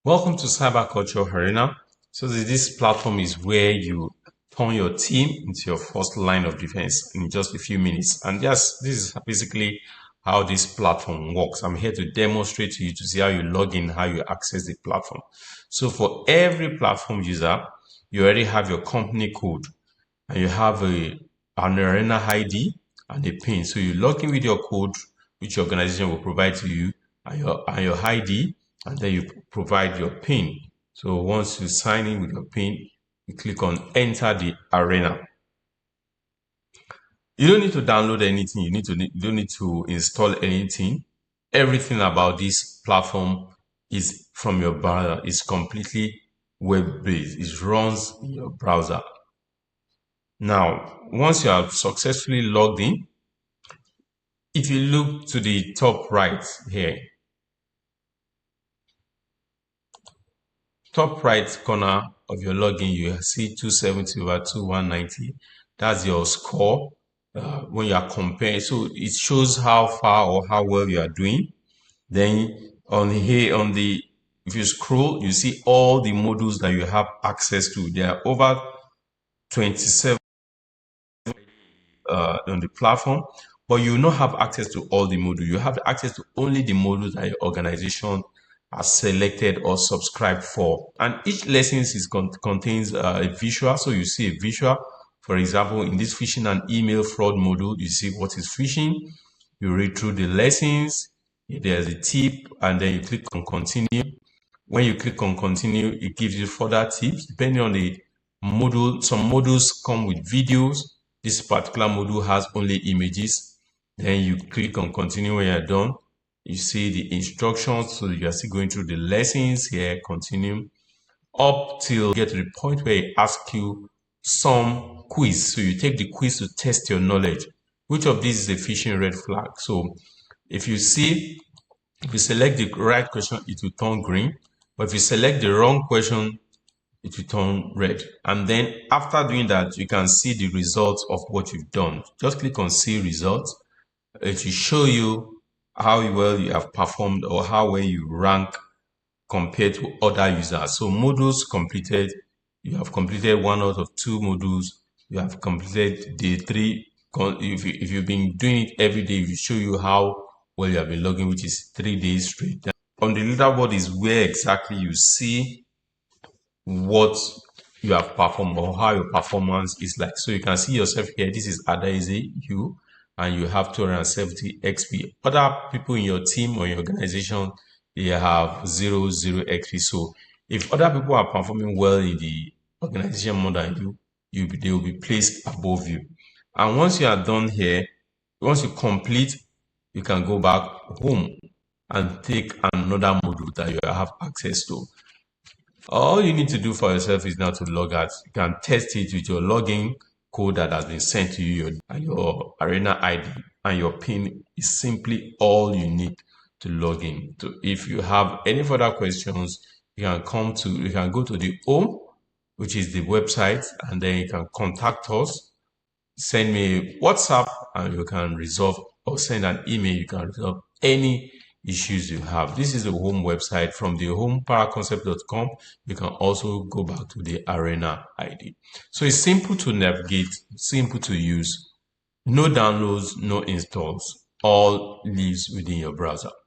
Welcome to Cyber Culture Arena. So this platform is where you turn your team into your first line of defense in just a few minutes. And yes, this is basically how this platform works. I'm here to demonstrate to you to see how you log in, how you access the platform. So for every platform user, you already have your company code and you have an arena ID and a PIN. So you log in with your code, which your organization will provide to you, and your ID, and then you provide your PIN. So once you sign in with your PIN, you click on enter the arena. You don't need to download anything. You don't need to install anything. Everything about this platform is from your browser. It's completely web-based. It runs in your browser. Now, once you have successfully logged in, if you look to the top right here, top right corner of your login, you see 270 over 2190. That's your score when you are comparing. So it shows how far or how well you are doing. Then on here, if you scroll, you see all the modules that you have access to. There are over 27 on the platform, but you will not have access to all the modules. You have access to only the modules that your organization has selected or subscribed for. And each lesson contains a visual. So you see a visual. For example, in this phishing and email fraud module, you see what is phishing. You read through the lessons. There's a tip, and then you click on continue. When you click on continue, it gives you further tips depending on the module. Some modules come with videos. This particular module has only images. Then you click on continue. When you're done, you see the instructions. So you are still going through the lessons here, continue up till you get to the point where it asks you some quiz. So you take the quiz to test your knowledge. Which of these is a phishing red flag? So if you select the right question, it will turn green. But if you select the wrong question, it will turn red. And then after doing that, you can see the results of what you've done. Just click on see results. It will show you how well you have performed or how well you rank compared to other users. So modules completed, you have completed 1 out of 2 modules. You have completed the 3. If you've been doing it every day, it will show you how well you have been logging, which is 3 days straight. On the leaderboard is where exactly you see what you have performed or how your performance is like. So you can see yourself here. This is Adaeze, you, and you have 270 XP. Other people in your team or your organization, they have 0 XP. So if other people are performing well in the organization more than you, they will be placed above you. And once you are done here, once you complete, you can go back home and take another module that you have access to. All you need to do for yourself is now to log out. You can test it with your login code that has been sent to you, and your arena ID and your PIN is simply all you need to log in. So if you have any further questions, you can go to the home, which is the website, and then you can contact us, send me a WhatsApp, and you can resolve, or send an email, you can resolve any issues you have. This is the home website. From the home paraconcept.com, you can also go back to the arena ID. So it's simple to navigate, simple to use, no downloads, no installs, all lives within your browser.